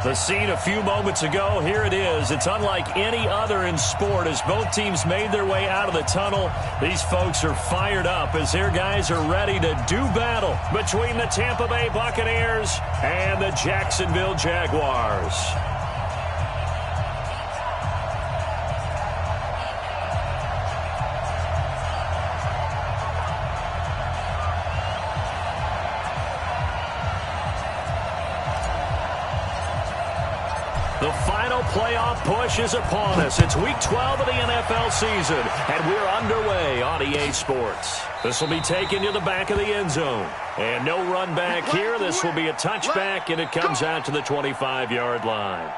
The scene a few moments ago, here it is. It's unlike any other in sport as both teams made their way out of the tunnel. These folks are fired up as their guys are ready to do battle between the Tampa Bay Buccaneers and the Jacksonville Jaguars. The final playoff push is upon us. It's Week 12 of the NFL season, and we're underway on EA Sports. This will be taken to the back of the end zone. And no run back here. This will be a touchback, and it comes out to the 25-yard line.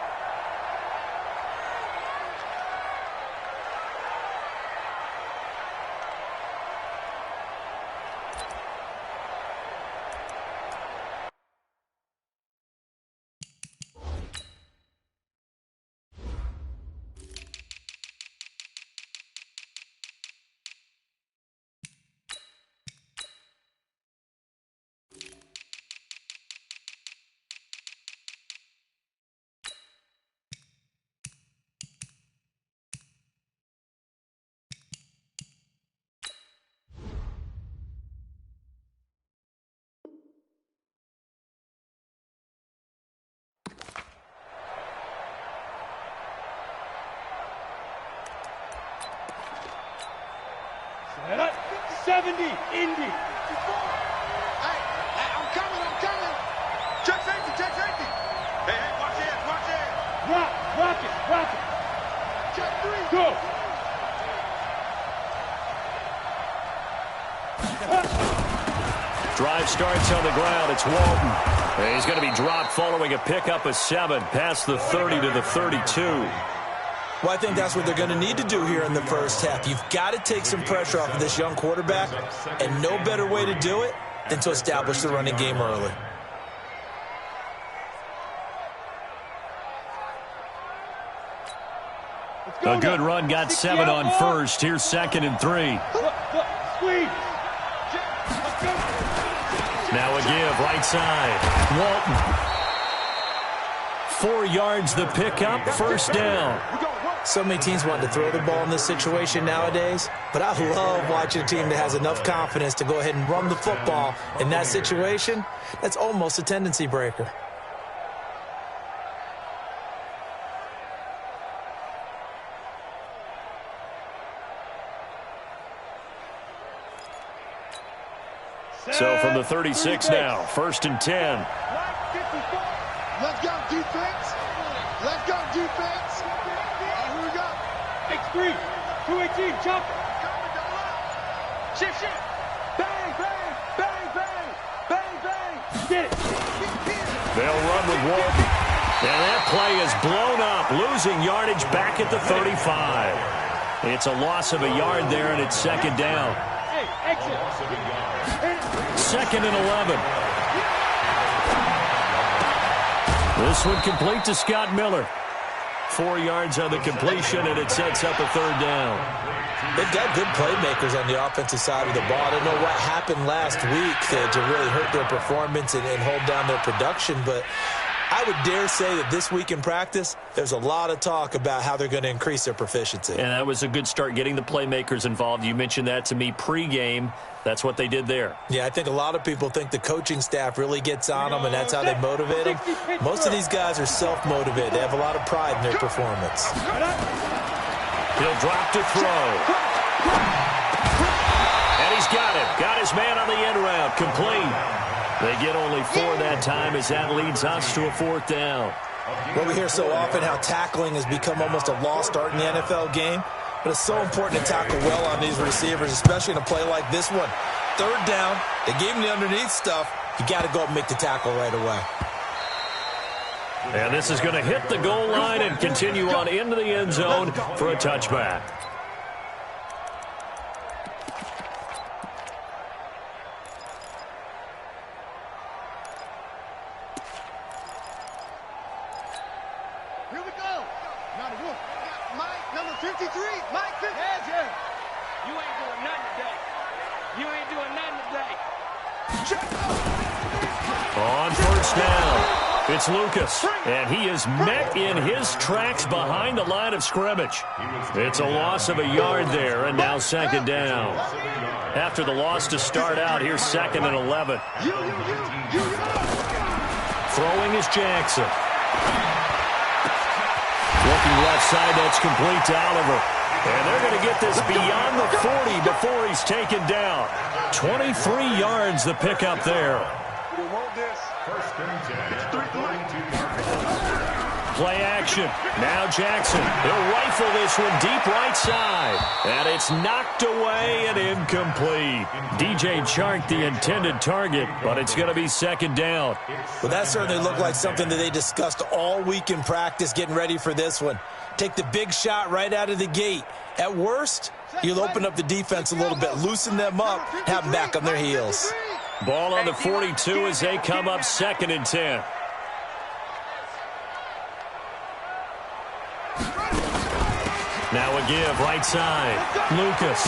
Set up. 70, Indy. Hey, I'm coming. Check safety. Hey, watch it. Rock it. Check 3. Go. Drive starts on the ground. It's Walton. And he's going to be dropped following a pickup of 7 past the 30 to the 32. Well, I think that's what they're going to need to do here in the first half. You've got to take some pressure off of this young quarterback, and no better way to do it than to establish the running game early. A good run got 7 on first. Here's 2nd and 3. Squeeze. Now a give, right side. Walton. 4 yards the pickup, first down. So many teams want to throw the ball in this situation nowadays, but I love watching a team that has enough confidence to go ahead and run the football in that situation. That's almost a tendency breaker. So from the 36 now, 1st and 10. Let's go, defense. Here we go. X3. 218. Jump. Shift. Bang. Get it. They'll run with Walton. And that play is blown up, losing yardage back at the 35. It's a loss of a yard there, and it's 2nd down. Hey, exit. 2nd and 11. This one complete to Scott Miller. 4 yards on the completion, and it sets up a 3rd down. They've got good playmakers on the offensive side of the ball. I don't know what happened last week to really hurt their performance and hold down their production, but I would dare say that this week in practice, there's a lot of talk about how they're going to increase their proficiency. And that was a good start, getting the playmakers involved. You mentioned that to me pregame. That's what they did there. Yeah, I think a lot of people think the coaching staff really gets on them, and that's how they motivate them. Most of these guys are self-motivated. They have a lot of pride in their performance. He'll drop to throw. And he's got it. Got his man on the end route. Complete. They get only 4 that time as that leads us to a 4th down. Well, we hear so often how tackling has become almost a lost art in the NFL game. But it's so important to tackle well on these receivers, especially in a play like this one. 3rd down, they gave him the underneath stuff. You got to go up and make the tackle right away. And this is going to hit the goal line and continue on into the end zone for a touchback. Here we go. Now the wolf. Mike, number 53. Mike 53. You ain't doing nothing today. On 1st down. It's Lucas, and he is met in his tracks behind the line of scrimmage. It's a loss of a yard there, and now second down. After the loss to start out, here's 2nd and 11. Throwing is Jackson. Looking left side, that's complete to Oliver. And they're going to get this beyond the 40 before he's taken down. 23 yards the pickup there. Play action. Now Jackson. He'll rifle this one deep right side. And it's knocked away and incomplete. DJ Chark the intended target, but it's going to be second down. Well, that certainly looked like something that they discussed all week in practice getting ready for this one. Take the big shot right out of the gate. At worst, you'll open up the defense a little bit, loosen them up, have them back on their heels. Ball on the 42 as they come up 2nd and 10. Now a give, right side. Lucas.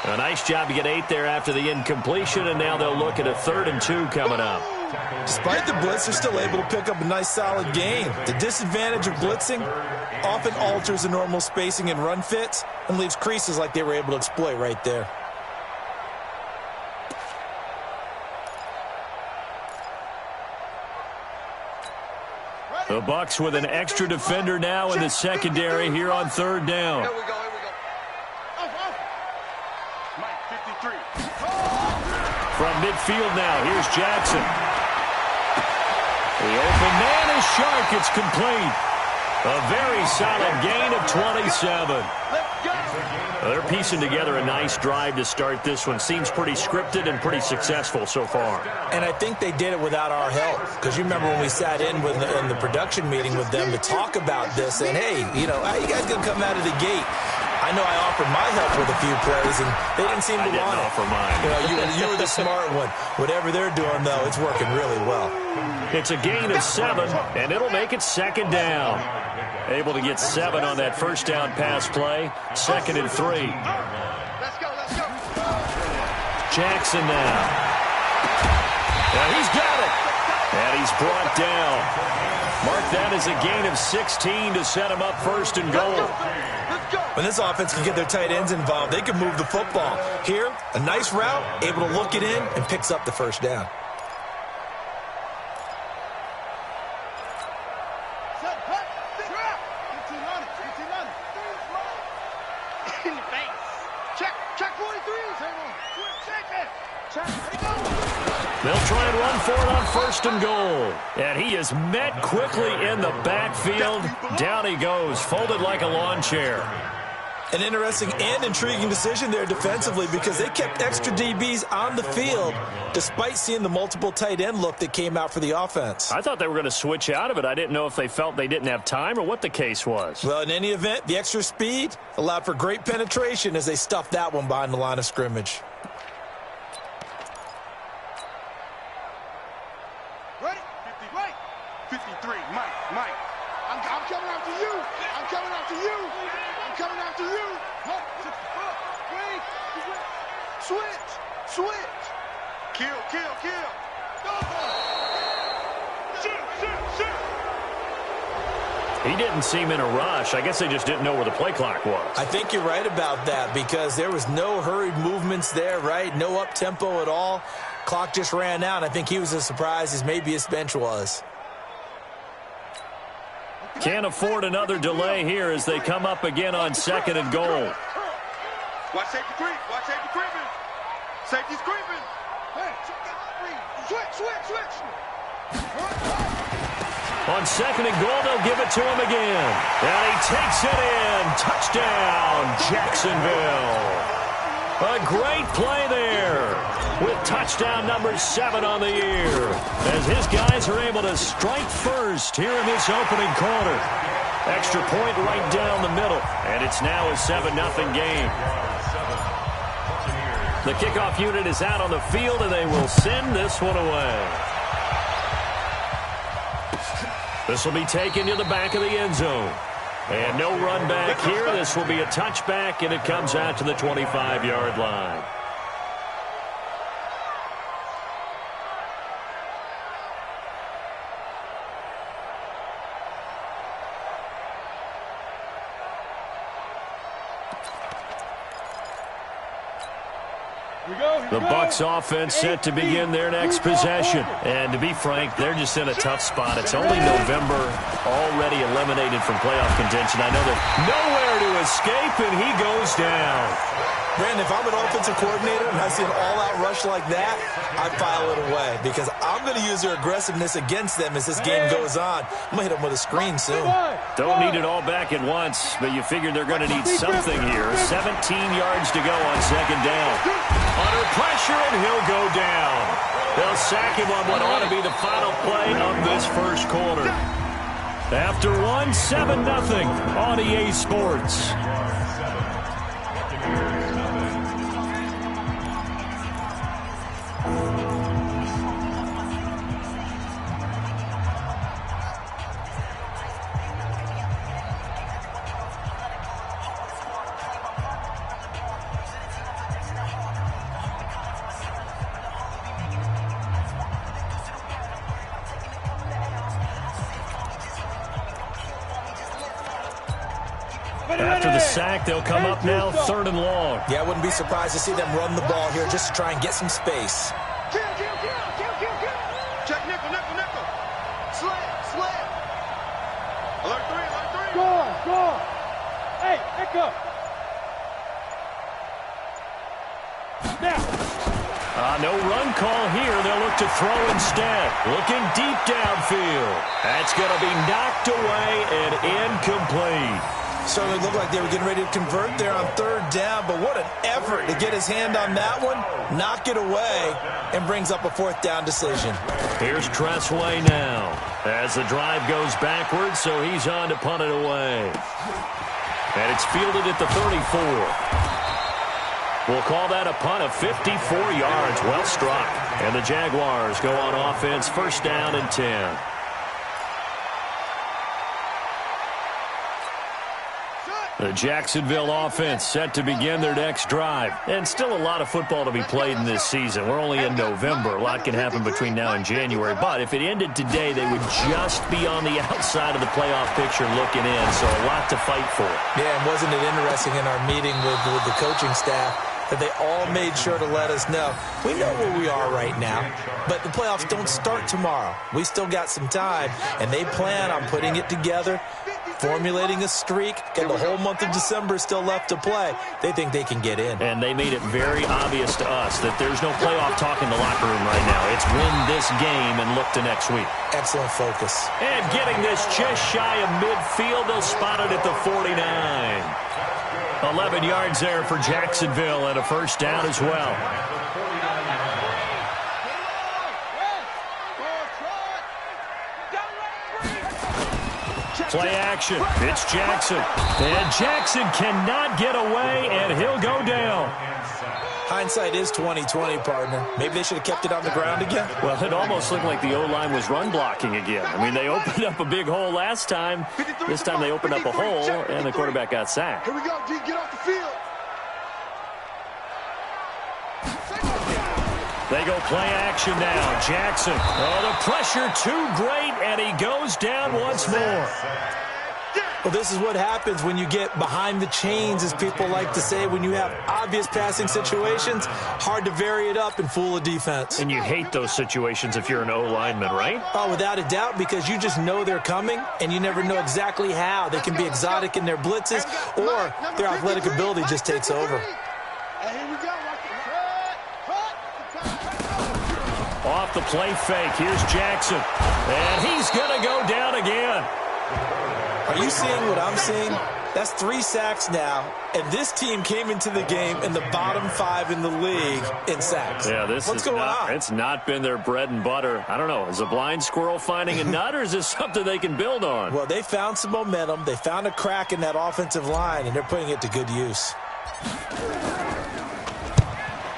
A nice job to get 8 there after the incompletion, and now they'll look at a 3rd and 2 coming up. Despite the blitz, they're still able to pick up a nice solid gain. The disadvantage of blitzing often alters the normal spacing and run fits and leaves creases like they were able to exploit right there. The Bucs with an extra defender now in the secondary here on 3rd down. Here we go. Mike, 53. From midfield now, here's Jackson. The open man is Shark. It's complete. A very solid gain of 27. They're piecing together a nice drive to start this one. Seems pretty scripted and pretty successful so far. And I think they did it without our help. Because you remember when we sat in the production meeting with them to talk about this, and hey, you know, how you guys going to come out of the gate? I know I offered my help with a few plays, and they didn't seem to want it. I didn't offer mine. You know, you were the smart one. Whatever they're doing, though, it's working really well. It's a gain of 7, and it'll make it second down. Able to get 7 on that first down pass play. 2nd and 3. Let's go. Jackson now. Now he's got it. And he's brought down. Mark that as a gain of 16 to set him up 1st and goal. When this offense can get their tight ends involved, they can move the football. Here, a nice route, able to look it in, and picks up the first down. They'll try and run for it on 1st and goal. And he is met quickly in the backfield. Down he goes, folded like a lawn chair. An interesting and intriguing decision there defensively because they kept extra DBs on the field despite seeing the multiple tight end look that came out for the offense. I thought they were going to switch out of it. I didn't know if they felt they didn't have time or what the case was. Well, in any event, the extra speed allowed for great penetration as they stuffed that one behind the line of scrimmage. Ready? 53. Mike. I'm coming after you. I'm coming after you. Switch. Kill. Shoot. He didn't seem in a rush. I guess they just didn't know where the play clock was. I think you're right about that because there was no hurried movements there, right? No up-tempo at all. Clock just ran out. I think he was as surprised as maybe his bench was. Can't afford another delay here as they come up again on 2nd and goal. Watch safety creep. Safety's creeping. Hey, switch. On 2nd and goal, they'll give it to him again. And he takes it in. Touchdown, Jacksonville. A great play there with touchdown number 7 on the year as his guys are able to strike first here in this opening quarter. Extra point right down the middle, and it's now a 7-0 game. The kickoff unit is out on the field, and they will send this one away. This will be taken to the back of the end zone. And no run back here. This will be a touchback, and it comes out to the 25-yard line. The Bucs offense set to begin their next possession. And to be frank, they're just in a tough spot. It's only November, already eliminated from playoff contention. I know they're nowhere to escape, and he goes down. Brandon, if I'm an offensive coordinator and I see an all-out rush like that, I file it away because I'm going to use their aggressiveness against them as this game goes on. I'm going to hit them with a screen soon. Don't need it all back at once, but you figure they're going to need something here. 17 yards to go on second down. Under pressure, and he'll go down. They'll sack him on what ought to be the final play of this first quarter. After one, 7-0 on EA Sports. After the sack, they'll come up now, 3rd and long. Yeah, I wouldn't be surprised to see them run the ball here just to try and get some space. Check nickel. Slam. Alert 3. Go on. Hey, echo. Now. No run call here. They'll look to throw instead. Looking deep downfield. That's going to be knocked away and incomplete. Certainly looked like they were getting ready to convert there on 3rd down, but what an effort to get his hand on that one, knock it away, and brings up a 4th down decision. Here's Tressway now as the drive goes backwards, so he's on to punt it away. And it's fielded at the 34. We'll call that a punt of 54 yards. Well struck. And the Jaguars go on offense, 1st down and 10. The Jacksonville offense set to begin their next drive. And still a lot of football to be played in this season. We're only in November. A lot can happen between now and January. But if it ended today, they would just be on the outside of the playoff picture looking in. So a lot to fight for. Yeah, and wasn't it interesting in our meeting with the coaching staff that they all made sure to let us know. We know where we are right now, but the playoffs don't start tomorrow. We still got some time, and they plan on putting it together, formulating a streak, and the whole month of December is still left to play. They think they can get in. And they made it very obvious to us that there's no playoff talk in the locker room right now. It's win this game and look to next week. Excellent focus. And getting this just shy of midfield, they'll spot it at the 49. 11 yards there for Jacksonville and a 1st down as well. Play action. It's Jackson. And Jackson cannot get away, and he'll go down. Hindsight is 20/20, partner. Maybe they should have kept it on the ground again. Well, it almost looked like the O-line was run blocking again. I mean, they opened up a big hole last time. This time they opened up a hole, and the quarterback got sacked. Here we go, G. Get off the field. They go play action now. Jackson. Oh, the pressure too great, and he goes down once more. Well, this is what happens when you get behind the chains, as people like to say. When you have obvious passing situations, hard to vary it up and fool a defense. And you hate those situations if you're an O-lineman, right? Oh, without a doubt, because you just know they're coming, and you never know exactly how. They can be exotic in their blitzes, or their athletic ability just takes over. Off the play fake, here's Jackson. And he's going to go down again. Are you seeing what I'm seeing? That's 3 sacks now, and this team came into the game in the bottom 5 in the league in sacks. Yeah, What's going on? It's not been their bread and butter. I don't know. Is a blind squirrel finding a nut, or is this something they can build on? Well, they found some momentum. They found a crack in that offensive line, and they're putting it to good use.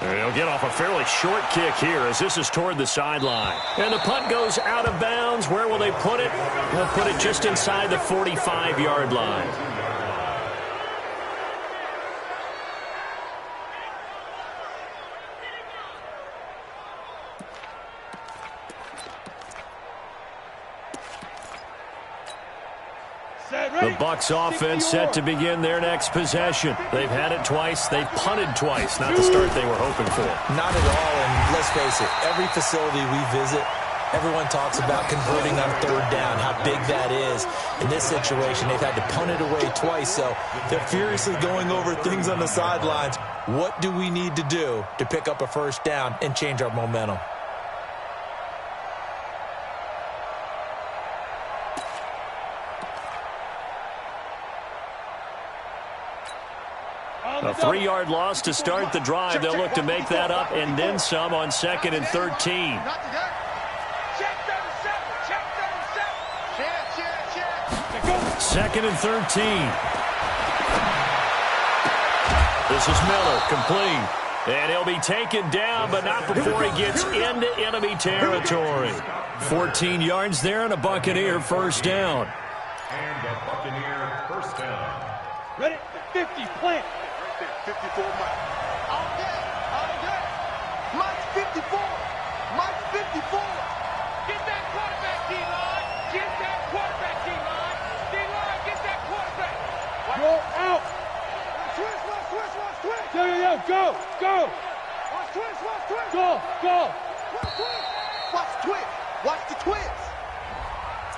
They'll get off a fairly short kick here as this is toward the sideline. And the punt goes out of bounds. Where will they put it? They'll put it just inside the 45-yard line. Set. The Bucs offense set to begin their next possession. They've had it twice. They've punted twice. Not the start they were hoping for. Not at all, and let's face it, every facility we visit, everyone talks about converting on third down, how big that is. In this situation, they've had to punt it away twice, so they're furiously going over things on the sidelines. What do we need to do to pick up a first down and change our momentum? A 3-yard loss to start the drive. They'll look to make that up and then some on 2nd and 13. Second and 13. This is Miller, complete. And he'll be taken down, but not before he gets into enemy territory. 14 yards there and a Buccaneer first down. And a Buccaneer first down. Ready? 50, plant. 54, Mike. All day, all day. Mike's 54. Mike's 54. Get that quarterback, D-line. Get that quarterback, D-line. D-line, get that quarterback. Go out. Twist, twist. Yo, go. Watch twist. Go. Watch twist. Watch the twist. Watch the twist.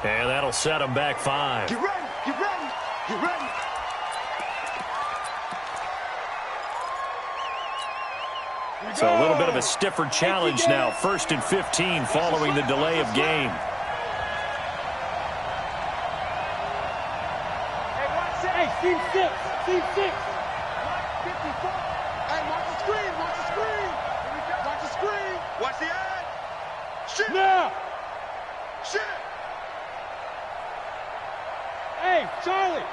And that'll set him back 5. Get ready. So a little bit of a stiffer challenge now. 1st and 15 following the delay of game. Hey, team 6. Team 6. 54. Hey, watch the screen. Watch the screen. Watch the ad. Shit. Now. Shit. Hey, Charlie.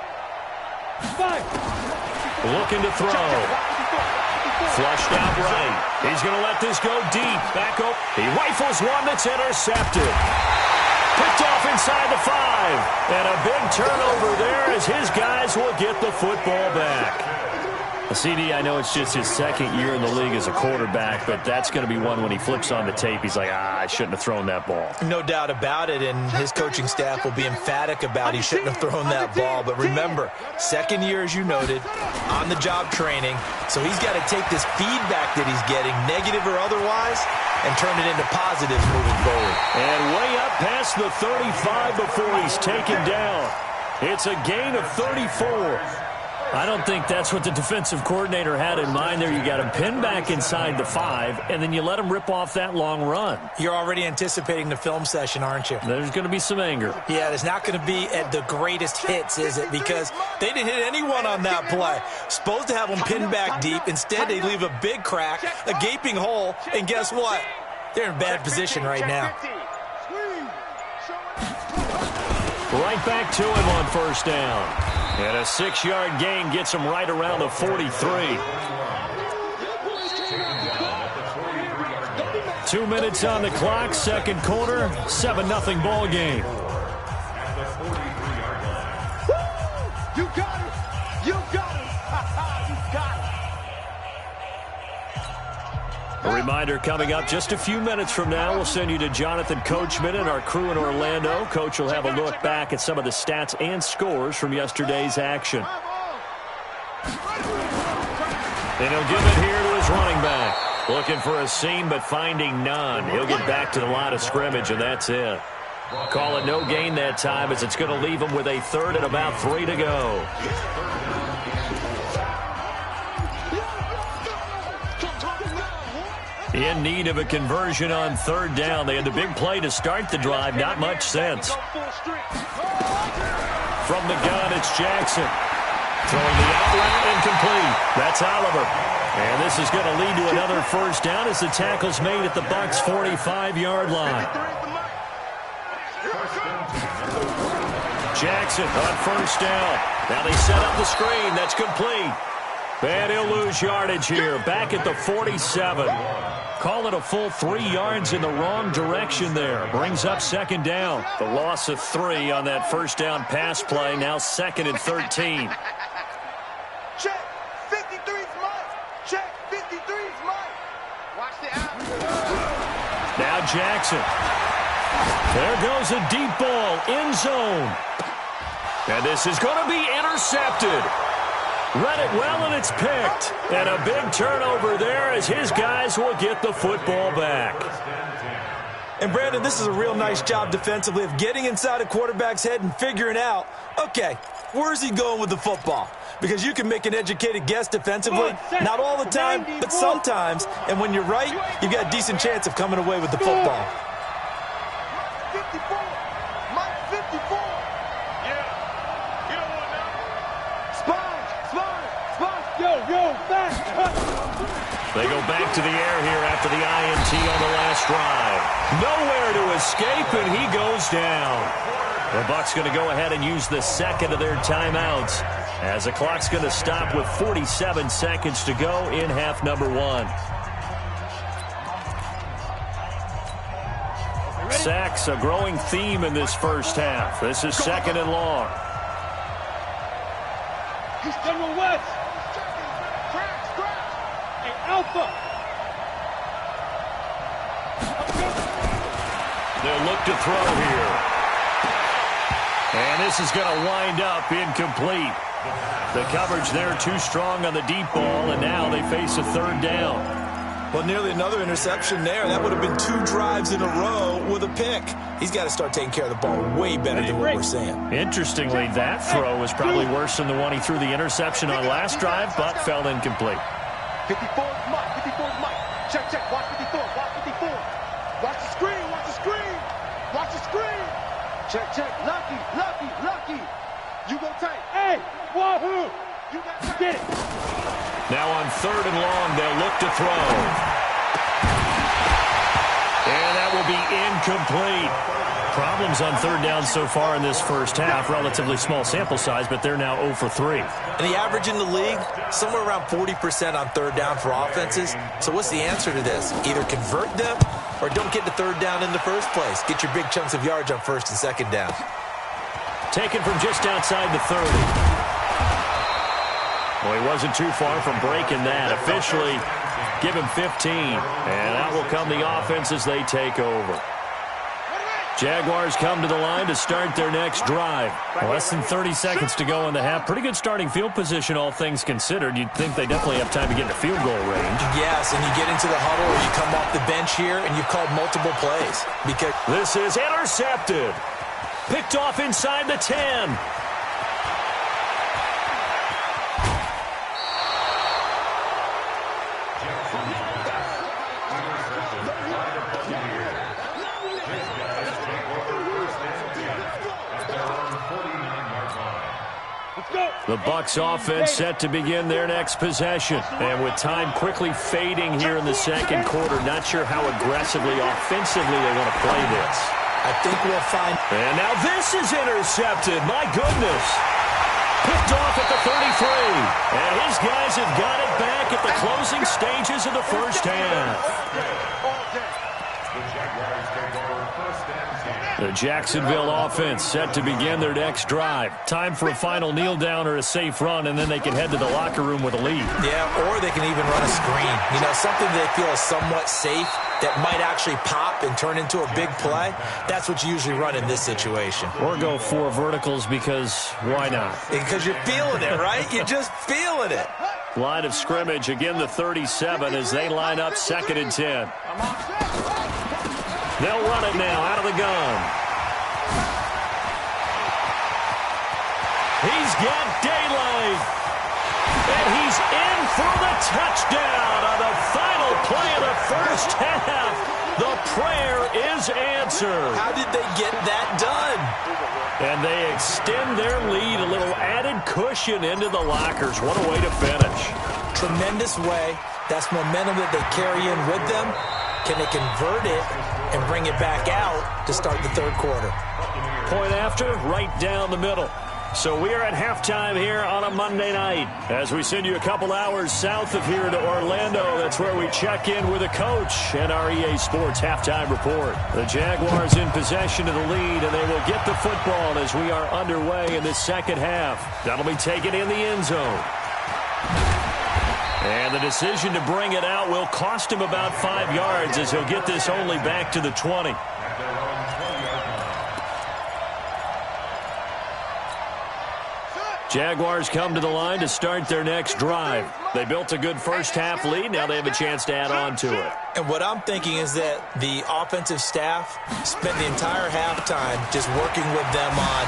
5. Looking to throw. Flushed out right. He's going to let this go deep. Back up. He rifles one that's intercepted. Picked off inside the 5. And a big turnover there as his guys will get the football back. CD, I know it's just his 2nd year in the league as a quarterback, but that's going to be one when he flips on the tape. He's like, I shouldn't have thrown that ball. No doubt about it, and his coaching staff will be emphatic about he shouldn't have thrown that ball. But remember, 2nd year, as you noted, on-the-job training, so he's got to take this feedback that he's getting, negative or otherwise, and turn it into positives moving forward. And way up past the 35 before he's taken down. It's a gain of 34. I don't think that's what the defensive coordinator had in mind there. You got him pinned back inside the 5, and then you let him rip off that long run. You're already anticipating the film session, aren't you? There's going to be some anger. Yeah, there's not going to be at the greatest hits, is it? Because they didn't hit anyone on that play. Supposed to have them pinned back deep. Instead, they leave a big crack, a gaping hole, and guess what? They're in bad position right now. Right back to him on first down. And a 6-yard gain gets him right around the 43. 2 minutes on the clock, 2nd quarter, 7-0 ball game. You got it. You got it. You got it. A reminder coming up just a few minutes from now, we'll send you to Jonathan Coachman and our crew in Orlando. Coach will have a look back at some of the stats and scores from yesterday's action. And he'll give it here to his running back. Looking for a seam, but finding none. He'll get back to the line of scrimmage, and that's it. Call it no gain that time, as it's going to leave him with a 3rd and about 3 to go. In need of a conversion on 3rd down. They had the big play to start the drive. Not much sense. From the gun, it's Jackson. Throwing the out route, incomplete. That's Oliver. And this is going to lead to another first down as the tackle's made at the Bucs' 45-yard line. Jackson on first down. Now they set up the screen. That's complete. And he'll lose yardage here. Back at the 47. Call it a full 3 yards in the wrong direction there. Brings up 2nd down. The loss of 3 on that first down pass play. Now 2nd and 13. Check. 53's Mike. Check. 53's Mike. Watch the out. Now Jackson. There goes a deep ball. End zone. And this is going to be intercepted. Read it well, and it's picked. And a big turnover there as his guys will get the football back. And, Brandon, this is a real nice job defensively of getting inside a quarterback's head and figuring out, okay, where's he going with the football? Because you can make an educated guess defensively, not all the time, but sometimes. And when you're right, you've got a decent chance of coming away with the football. 54. Mike 54. Yeah. You don't want that. Sponge. Yo, back. They go back to the air here after the INT on the last drive. Nowhere to escape, and he goes down. The Bucs going to go ahead and use the second of their timeouts as the clock's going to stop with 47 seconds to go in half number one. Sacks, a growing theme in this first half. This is second and long. He's General West. Scratch. Hey, Alpha. They'll look to throw here. And this is going to wind up incomplete. The coverage there too strong on the deep ball, and now they face a third down. Well, nearly another interception there. That would have been 2 drives in a row with a pick. He's got to start taking care of the ball way better than what we're seeing. Interestingly, that throw was probably worse than the one he threw the interception on last drive, but fell incomplete. 54 is Mike. Check. Watch 54. Watch the screen. Check. Lucky. You go tight. Hey, wahoo. You got to get it. Now on third and long, they'll look to throw. And that will be incomplete. Problems on third down so far in this first half. Relatively small sample size, but they're now 0 for 3. And the average in the league, somewhere around 40% on third down for offenses. So what's the answer to this? Either convert them or don't get to third down in the first place. Get your big chunks of yards on first and second down. Taken from just outside the 30. Well, he wasn't too far from breaking that. Officially, give him 15. And out will come the offense as they take over. Jaguars come to the line to start their next drive. Less than 30 seconds to go in the half. Pretty good starting field position, all things considered. You'd think they definitely have time to get into field goal range. Yes, and you get into the huddle or you come off the bench here and you've called multiple plays. Because this is intercepted. Picked off inside the 10. The Bucs offense set to begin their next possession. And with time quickly fading here in the second quarter, not sure how aggressively, offensively they want to play this. I think we'll find... And now this is intercepted. My goodness. Picked off at the 33. And his guys have got it back at the closing stages of the first half. The Jacksonville offense set to begin their next drive. Time for a final kneel down or a safe run, and then they can head to the locker room with a lead. Yeah, or they can even run a screen. You know, something they feel is somewhat safe that might actually pop and turn into a big play. That's what you usually run in this situation. Or go 4 verticals because why not? Because you're feeling it, right? You're just feeling it. Line of scrimmage, again the 37 as they line up 2nd and 10. They'll run it now out of the gun. He's got daylight. And he's in for the touchdown on the final play of the first half. The prayer is answered. How did they get that done? And they extend their lead, a little added cushion into the lockers. What a way to finish. Tremendous way. That's momentum that they carry in with them. Can they convert it and bring it back out to start the third quarter? Point after, right down the middle. So we are at halftime here on a Monday night. As we send you a couple hours south of here to Orlando, that's where we check in with a coach and our EA Sports halftime report. The Jaguars in possession of the lead, and they will get the football as we are underway in the second half. That'll be taken in the end zone. And the decision to bring it out will cost him about 5 yards as he'll get this only back to the 20. Jaguars come to the line to start their next drive. They built a good first-half lead. Now they have a chance to add on to it. And what I'm thinking is that the offensive staff spent the entire halftime just working with them on,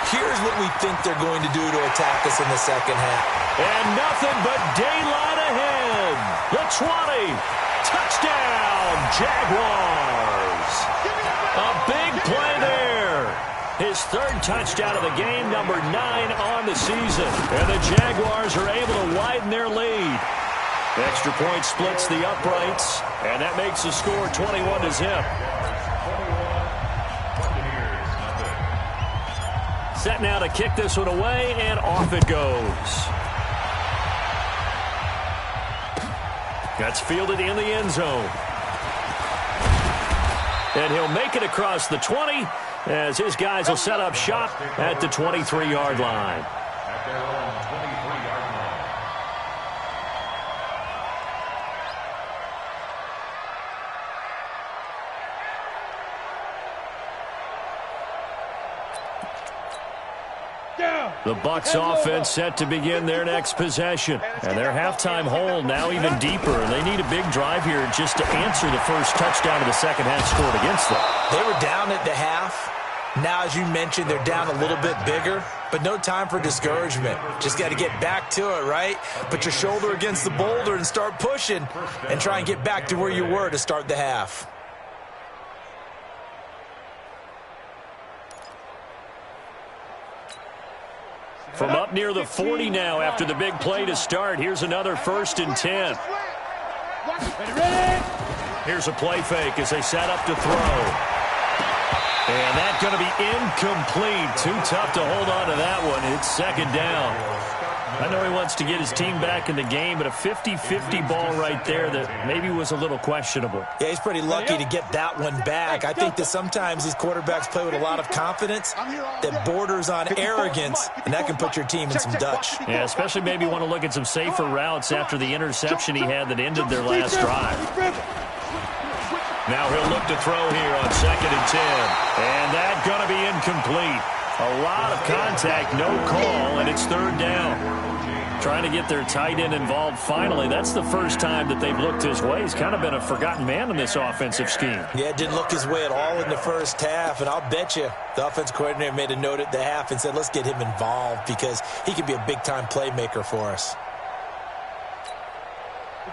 here's what we think they're going to do to attack us in the second half. And nothing but daylight ahead. The 20. Touchdown, Jaguars. A big play there. His third touchdown of the game, number 9 on the season. And the Jaguars are able to widen their lead. Extra point splits the uprights, and that makes the score 21-0. Set now to kick this one away, and off it goes. That's fielded in the end zone. And he'll make it across the 20 as his guys will set up shop at the 23-yard line. At their own 23-yard line. The Bucs offense set to begin their next possession. And their halftime hole now even deeper. And they need a big drive here just to answer the first touchdown of the second half scored against them. They were down at the half. Now, as you mentioned, they're down a little bit bigger, but no time for discouragement. Just got to get back to it, right? Put your shoulder against the boulder and start pushing and try and get back to where you were to start the half. From up near the 40 now after the big play to start. Here's another 1st and 10. Here's a play fake as they set up to throw. And that's going to be incomplete. Too tough to hold on to that one. It's second down. I know he wants to get his team back in the game, but a 50-50 ball right there that maybe was a little questionable. Yeah, he's pretty lucky to get that one back. I think that sometimes these quarterbacks play with a lot of confidence that borders on arrogance, and that can put your team in some Dutch. Yeah, especially maybe want to look at some safer routes after the interception he had that ended their last drive. Now he'll look to throw here on 2nd and 10. And that's going to be incomplete. A lot of contact, no call, and it's 3rd down. Trying to get their tight end involved finally. That's the first time that they've looked his way. He's kind of been a forgotten man in this offensive scheme. Yeah, it didn't look his way at all in the first half, and I'll bet you the offense coordinator made a note at the half and said, let's get him involved because he could be a big-time playmaker for us.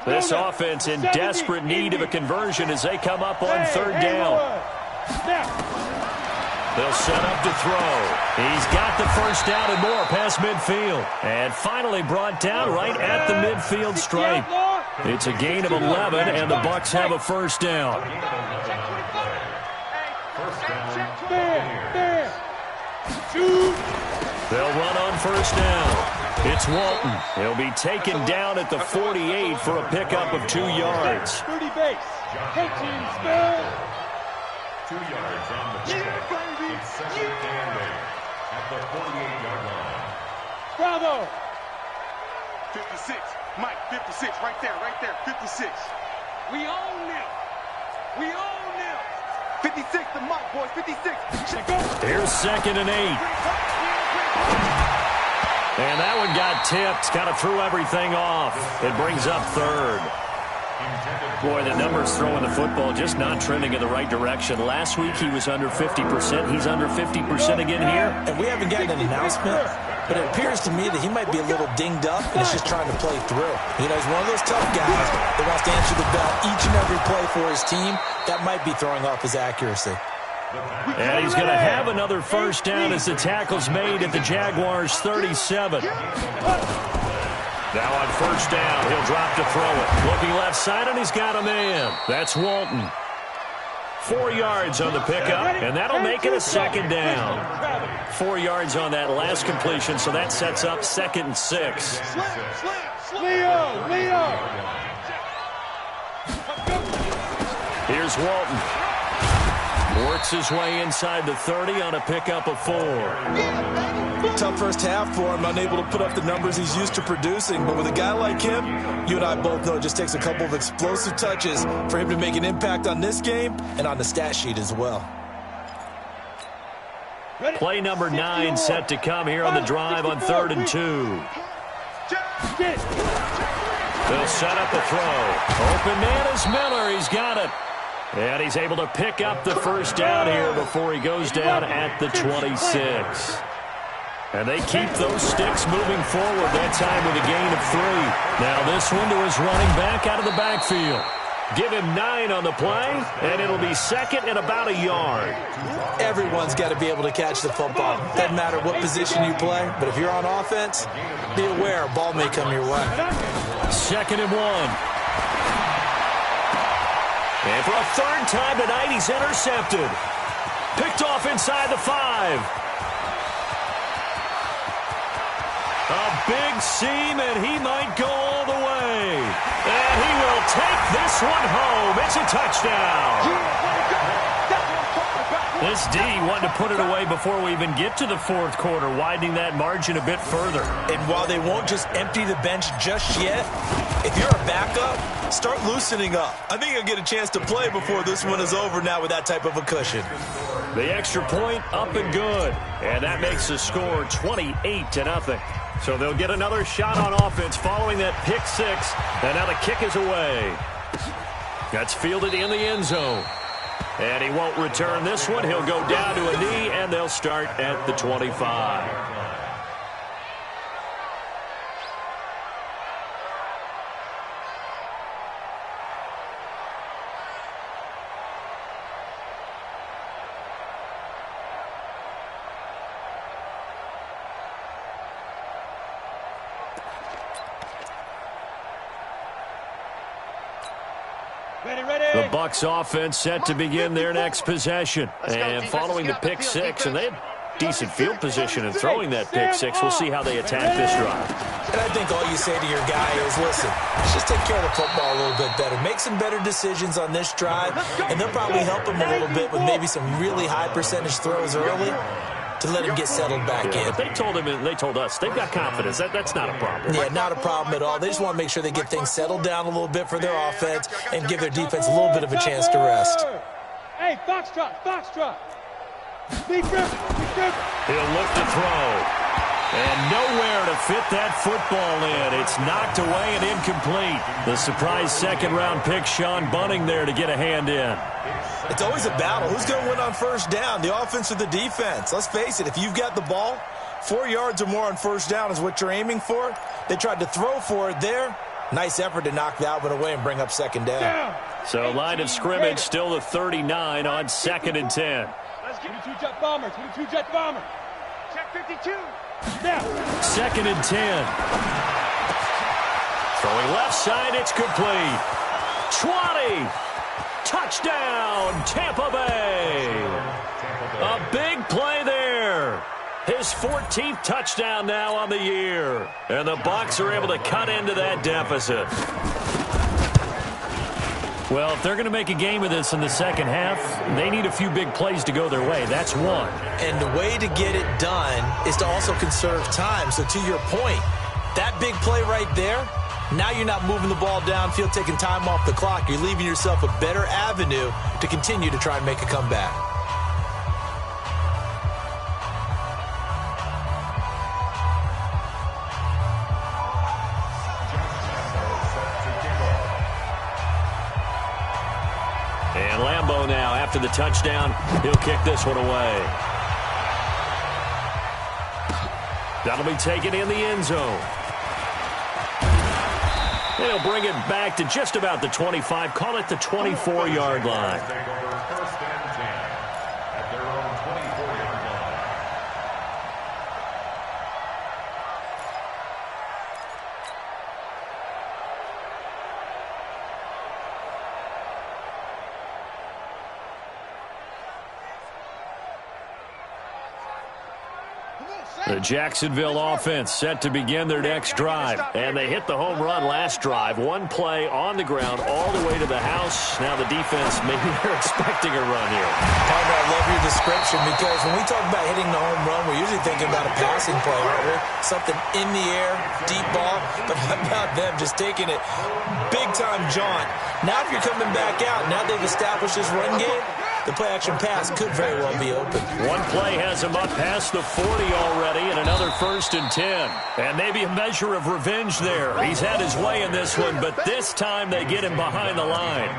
This offense in desperate need of a conversion as they come up on 3rd down. They'll set up to throw. He's got the first down and more past midfield. And finally brought down right at the midfield stripe. It's a gain of 11, and the Bucs have a first down. They'll run on first down. It's Walton. He'll be taken down at the 48 for a pickup of 2 yards. 30 base. 2 yards on the pickup. It's second and 8 at the 48-yard line. Bravo. 56. Mike, 56. Right there. 56. We own them. We own them. 56 to Mike, boys. 56. Here's 2nd and 8. And that one got tipped. Kind of threw everything off. It brings up 3rd. Boy, the numbers throwing the football just not trending in the right direction. Last week he was under 50%. He's under 50% again here. And we haven't gotten an announcement, but it appears to me that he might be a little dinged up and is just trying to play through. You know, he's one of those tough guys that wants to answer the bell each and every play for his team. That might be throwing off his accuracy. And he's going to have another first down as the tackle's made at the Jaguars' 37. Now on first down, he'll drop to throw it. Looking left side, and he's got a man. That's Walton. 4 yards on the pickup, and that'll make it a second down. 4 yards on that last completion, so that sets up 2nd and 6. Leo. Here's Walton. Works his way inside the 30 on a pickup of 4. Tough first half for him, unable to put up the numbers he's used to producing. But with a guy like him, you and I both know it just takes a couple of explosive touches for him to make an impact on this game and on the stat sheet as well. Play number 9 set to come here on the drive on 3rd and 2. They'll set up a throw. Open man is Miller. He's got it. And he's able to pick up the first down here before he goes down at the 26. And they keep those sticks moving forward, that time with a gain of 3. Now this one to his running back out of the backfield. Give him 9 on the play, and it'll be second and about a yard. Everyone's got to be able to catch the football. Doesn't matter what position you play, but if you're on offense, be aware a ball may come your way. 2nd and 1. And for a 3rd time tonight, he's intercepted. Picked off inside the 5. A big seam, and he might go all the way. And he will take this one home. It's a touchdown. This D wanted to put it away before we even get to the 4th quarter, widening that margin a bit further. And while they won't just empty the bench just yet, if you're a backup, start loosening up. I think you'll get a chance to play before this one is over now with that type of a cushion. The extra point up and good. And that makes the score 28-0. So they'll get another shot on offense following that pick 6. And now the kick is away. That's fielded in the end zone. And he won't return this one. He'll go down to a knee, and they'll start at the 25. The Bucs offense set to begin their next possession. And following the pick 6, and they had decent field position in throwing that pick 6. We'll see how they attack this drive. And I think all you say to your guy is, listen, let's just take care of the football a little bit better. Make some better decisions on this drive, and they'll probably help him a little bit with maybe some really high percentage throws early to let him get settled back in. But they told him, and they told us, they've got confidence. That's not a problem. Yeah, not a problem at all. They just want to make sure they get things settled down a little bit for their offense and give their defense a little bit of a chance to rest. Hey, foxtrot, foxtrot. Big rip, big rip. He'll look to throw. And nowhere to fit that football in. It's knocked away and incomplete. The surprise second-round pick, Sean Bunting, there to get a hand in. It's always a battle. Who's going to win on first down, the offense or the defense? Let's face it, if you've got the ball, 4 yards or more on first down is what you're aiming for. They tried to throw for it there. Nice effort to knock that one away and bring up second down. So line of scrimmage still the 39 on 2nd and 10. Let's get 22 jet bombers, 22 jet bombers. Check 52. Now. 2nd and 10. Throwing left side, it's complete. 20. Touchdown, Tampa Bay. A big play there. His 14th touchdown now on the year. And the Bucs are able to cut into that deficit. Well, if they're going to make a game of this in the second half, they need a few big plays to go their way. That's one. And the way to get it done is to also conserve time. So to your point, that big play right there, now you're not moving the ball downfield, taking time off the clock. You're leaving yourself a better avenue to continue to try and make a comeback. And Lambeau now, after the touchdown, he'll kick this one away. That'll be taken in the end zone. They'll bring it back to just about the 25. Call it the 24-yard line. First and 10 at their own 24-yard line. The Jacksonville offense set to begin their next drive. And they hit the home run last drive. One play on the ground all the way to the house. Now the defense, maybe they're expecting a run here. Partner, I love your description because when we talk about hitting the home run, we're usually thinking about a passing play, aren't we? Something in the air, deep ball. But how about them just taking it big-time jaunt? Now if you're coming back out, now they've established this run game, the play-action pass could very well be open. One play has him up past the 40 already, and another 1st and 10. And maybe a measure of revenge there. He's had his way in this one, but this time they get him behind the line.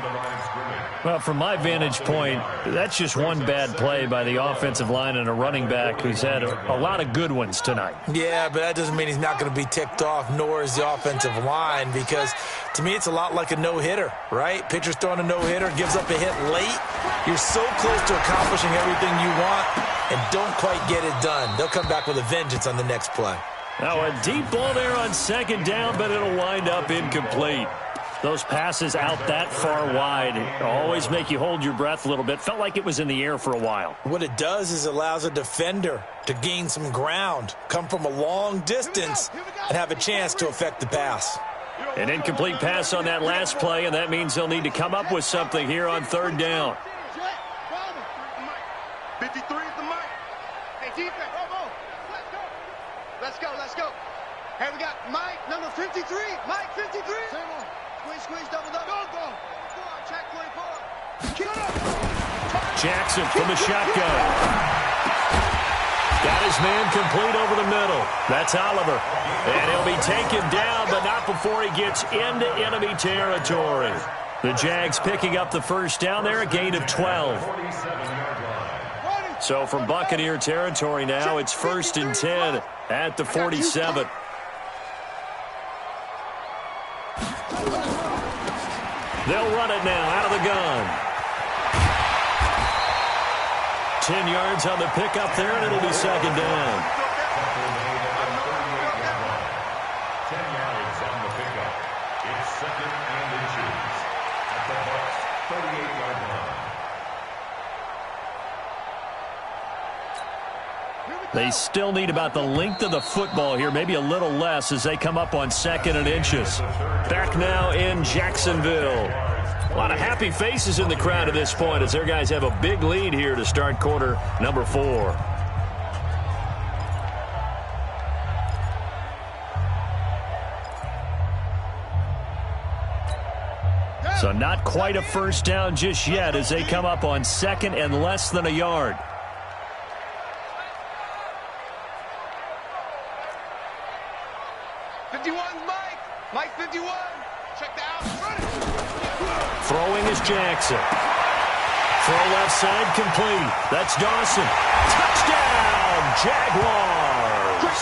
Well, from my vantage point, that's just one bad play by the offensive line and a running back who's had a lot of good ones tonight. Yeah, but that doesn't mean he's not going to be ticked off, nor is the offensive line, because to me it's a lot like a no-hitter, right? Pitcher's throwing a no-hitter, gives up a hit late. You're so close to accomplishing everything you want and don't quite get it done. They'll come back with a vengeance on the next play. Now a deep ball there on 2nd down, but it'll wind up incomplete. Those passes out that far wide always make you hold your breath a little bit. Felt like it was in the air for a while. What it does is it allows a defender to gain some ground, come from a long distance, and have a chance to affect the pass. An incomplete pass on that last play, and that means they'll need to come up with something here on 3rd down. 53 is the mic. Hey, defense. Let's go. Let's go. Hey, we got Mike, number 53. Mike, 53. Squeeze, double. Go. Go on, check 24. Keep it up. Jackson from the shotgun. Got his man complete over the middle. That's Oliver. And he'll be taken down, but not before he gets into enemy territory. The Jags picking up the 1st down there, a gain of 12. So from Buccaneer territory now, it's 1st and 10 at the 47. They'll run it now out of the gun. 10 yards on the pickup there, and it'll be 2nd down. 10 yards on the pickup. It's 2nd and inches at the Bucs 38-yard line. They still need about the length of the football here, maybe a little less as they come up on 2nd and inches. Back now in Jacksonville. A lot of happy faces in the crowd at this point as their guys have a big lead here to start quarter number 4. So not quite a 1st down just yet as they come up on 2nd and less than a yard. Mike 51. Check that out. Throwing is Jackson. Throw left side complete. That's Dawson. Touchdown, Jaguars.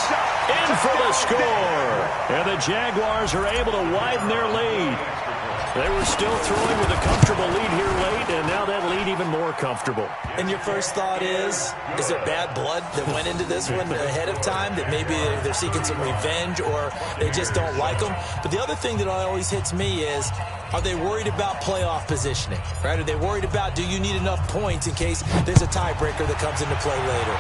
In for the score. And the Jaguars are able to widen their lead. They were still throwing with a comfortable lead here late, and now that lead even more comfortable. And your first thought is there bad blood that went into this one ahead of time, that maybe they're seeking some revenge or they just don't like them? But the other thing that always hits me is, are they worried about playoff positioning, right? Are they worried about, do you need enough points in case there's a tiebreaker that comes into play later?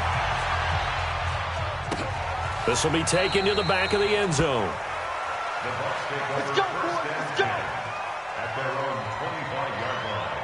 This will be taken to the back of the end zone. Let's go, boys. Let's go. At their own 25-yard line.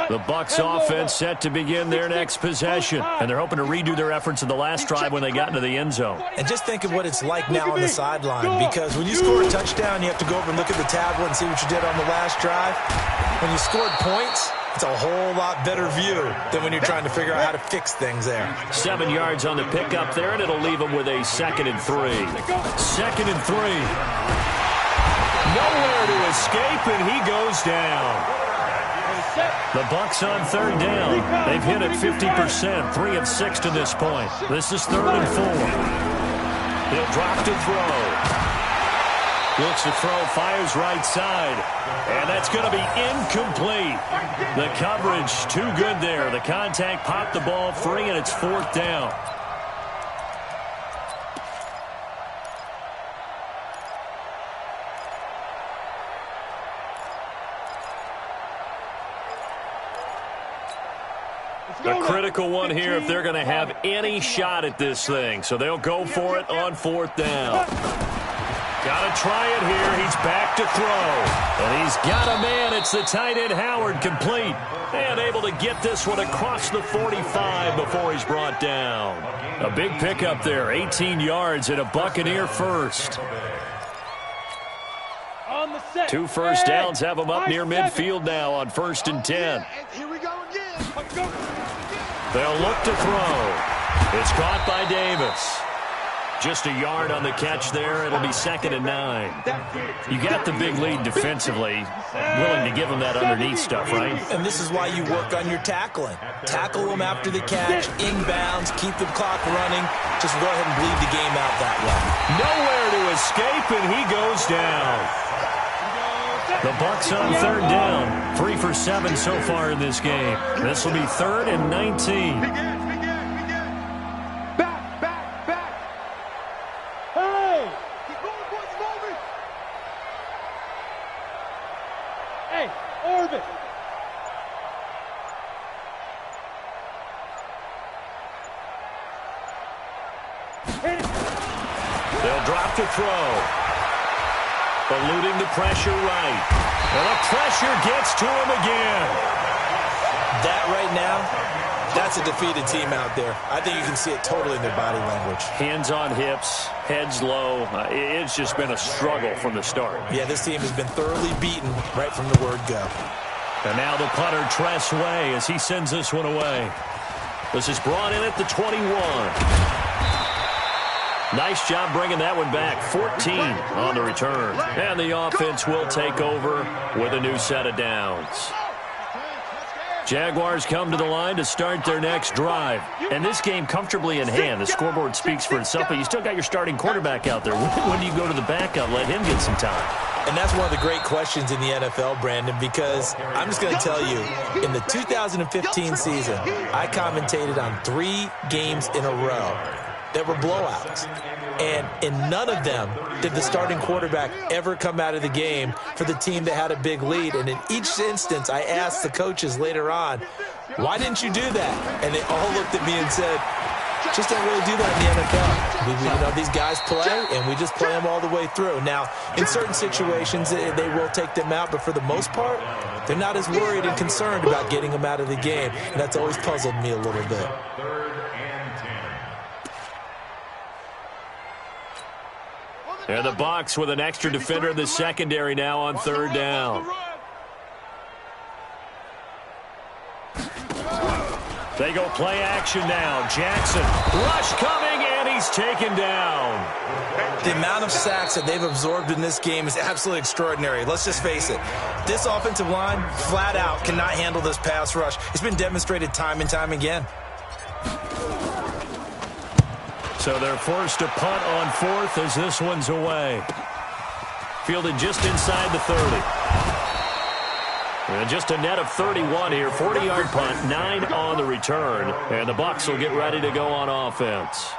The Bucs offense set to begin their next possession, and they're hoping to redo their efforts in the last drive when they got into the end zone. And just think of what it's like now on the sideline, because when you score a touchdown, you have to go over and look at the tablet and see what you did on the last drive. When you scored points, it's a whole lot better view than when you're trying to figure out how to fix things there. 7 yards on the pickup there, and it'll leave them with a 2nd and 3. 2nd and 3. Nowhere to escape, and he goes down. The Bucs on 3rd down. They've hit it 50%, 3 of 6 to this point. This is 3rd and 4. He'll drop to throw. Looks to throw, fires right side. And that's going to be incomplete. The coverage too good there. The contact popped the ball free, and it's 4th down. A critical one here if they're going to have any shot at this thing. So they'll go for it on 4th down. Got to try it here. He's back to throw. And he's got a man. It's the tight end, Howard, complete. And able to get this one across the 45 before he's brought down. A big pickup there, 18 yards and a Buccaneer first. 2 first downs have them up near midfield now on 1st and 10. Here we go again. They'll look to throw. It's caught by Davis. Just a yard on the catch there. It'll be 2nd and 9. You got the big lead defensively. Willing to give them that underneath stuff, right? And this is why you work on your tackling. Tackle them after the catch, inbounds, keep the clock running. Just go ahead and bleed the game out that way. Nowhere to escape, and he goes down. The Bucs on 3rd down. 3 for 7 so far in this game. This will be 3rd and 19. They'll drop to throw. Eluding the pressure right. And the pressure gets to him again. That right now, that's a defeated team out there. I think you can see it totally in their body language. Hands on hips, heads low. It's just been a struggle from the start. Yeah, this team has been thoroughly beaten right from the word go. And now the punter, Tress Way, as he sends this one away. This is brought in at the 21. Nice job bringing that one back. 14 on the return. And the offense will take over with a new set of downs. Jaguars come to the line to start their next drive. And this game comfortably in hand. The scoreboard speaks for itself, but you still got your starting quarterback out there. When do you go to the backup? Let him get some time. And that's one of the great questions in the NFL, Brandon, because I'm just going to tell you, in the 2015 season, I commentated on 3 games in a row that were blowouts. And in none of them did the starting quarterback ever come out of the game for the team that had a big lead. And in each instance, I asked the coaches later on, why didn't you do that? And they all looked at me and said, just don't really do that in the NFL. These guys play, and we just play them all the way through. Now, in certain situations, they will take them out, but for the most part, they're not as worried and concerned about getting them out of the game. And that's always puzzled me a little bit. And the Bucs with an extra defender in the secondary now on 3rd down. They go play action now. Jackson, rush coming, and he's taken down. The amount of sacks that they've absorbed in this game is absolutely extraordinary. Let's just face it. This offensive line, flat out, cannot handle this pass rush. It's been demonstrated time and time again. So they're forced to punt on 4th as this one's away. Fielded just inside the 30. And just a net of 31 here. 40-yard punt, 9 on the return. And the Bucs will get ready to go on offense.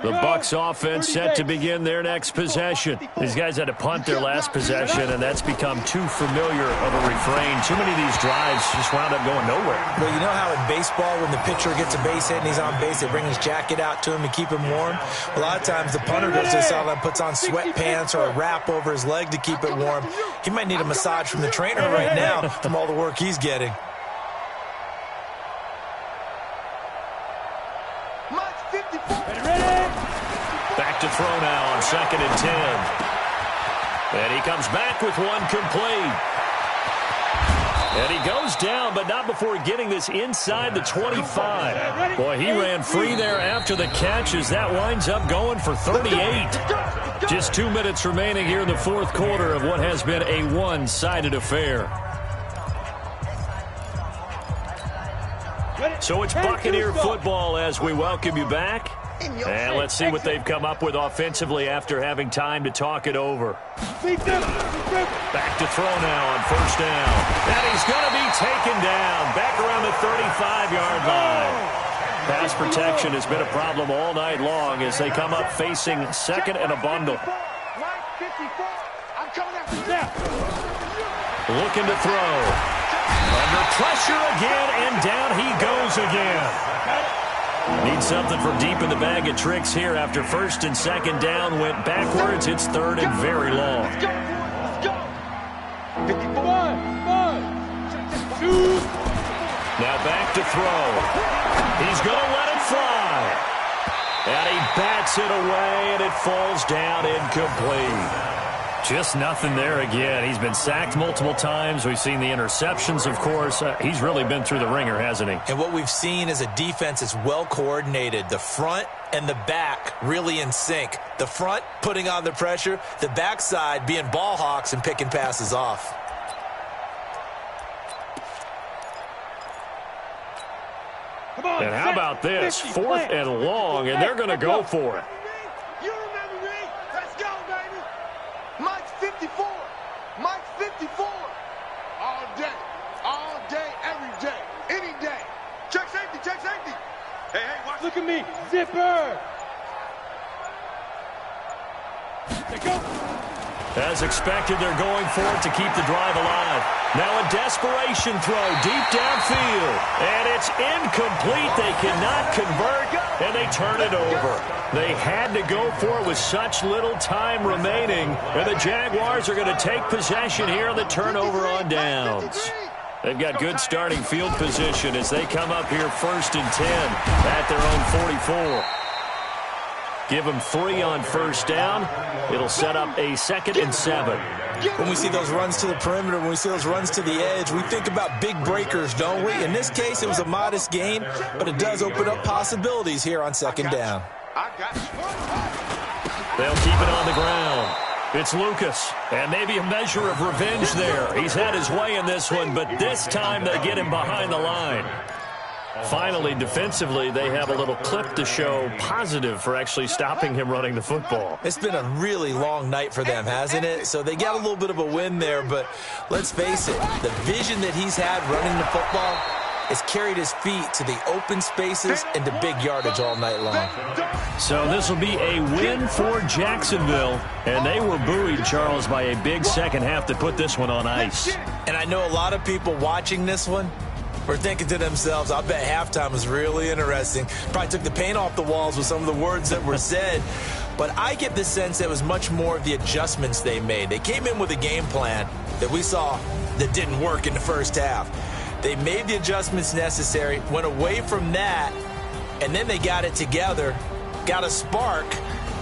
The Bucs offense set to begin their next possession. These guys had to punt their last possession, and that's become too familiar of a refrain. Too many of these drives just wound up going nowhere. Well, you know how in baseball, when the pitcher gets a base hit and he's on base, they bring his jacket out to him to keep him warm? A lot of times the punter goes to the sideline, puts on sweatpants or a wrap over his leg to keep it warm. He might need a massage from the trainer right now from all the work he's getting. Back to throw now on 2nd and 10. And he comes back with one complete. And he goes down, but not before getting this inside the 25. Boy, he ran free there after the catch as that winds up going for 38. Just 2 minutes remaining here in the 4th quarter of what has been a one-sided affair. So it's Buccaneer football as we welcome you back. And let's see what they've come up with offensively after having time to talk it over. Back to throw now on 1st down. And he's going to be taken down back around the 35-yard line. Pass protection has been a problem all night long as they come up facing second and a bundle. Looking to throw. Under pressure again, and down he goes again. Need something from deep in the bag of tricks here after first and second down went backwards. It's third and very long. Now back to throw. He's going to let it fly. And he bats it away, and it falls down incomplete. Just nothing there again. He's been sacked multiple times. We've seen the interceptions, of course. He's really been through the ringer, hasn't he? And what we've seen is a defense that's well coordinated. The front and the back really in sync. The front putting on the pressure, the backside being ball hawks and picking passes off. And how about this? Fourth and long, and they're going to go for it. You remember me? Let's go, baby. Mike's 54. Mike's 54. All day, every day, any day. Check safety, check safety. Hey, watch. Look at me. Zipper. There go. As expected, they're going for it to keep the drive alive. Now a desperation throw deep downfield. And it's incomplete. They cannot convert, and they turn it over. They had to go for it with such little time remaining. And the Jaguars are going to take possession here on the turnover on downs. They've got good starting field position as they come up here first and 10 at their own 44. Give them 3 on first down. It'll set up a 2nd and 7. When we see those runs to the perimeter, when we see those runs to the edge, we think about big breakers, don't we? In this case, it was a modest gain, but it does open up possibilities here on second down. They'll keep it on the ground. It's Lucas, and maybe a measure of revenge there. He's had his way in this one, but this time they get him behind the line. Finally, defensively, they have a little clip to show positive for actually stopping him running the football. It's been a really long night for them, hasn't it? So they got a little bit of a win there, but let's face it, the vision that he's had running the football has carried his feet to the open spaces and to big yardage all night long. So this will be a win for Jacksonville, and they were buoyed, Charles, by a big second half to put this one on ice. And I know a lot of people watching this one were thinking to themselves, I bet halftime was really interesting. Probably took the paint off the walls with some of the words that were said. But I get the sense that it was much more of the adjustments they made. They came in with a game plan that we saw that didn't work in the first half. They made the adjustments necessary, went away from that, and then they got it together, got a spark,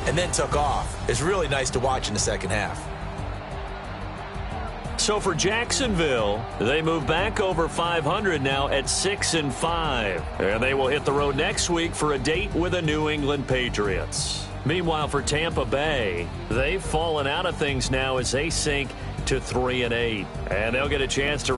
and then took off. It's really nice to watch in the second half. So for Jacksonville, they move back over 500 now at 6-5. And they will hit the road next week for a date with the New England Patriots. Meanwhile, for Tampa Bay, they've fallen out of things now as they sink to 3-8. And they'll get a chance to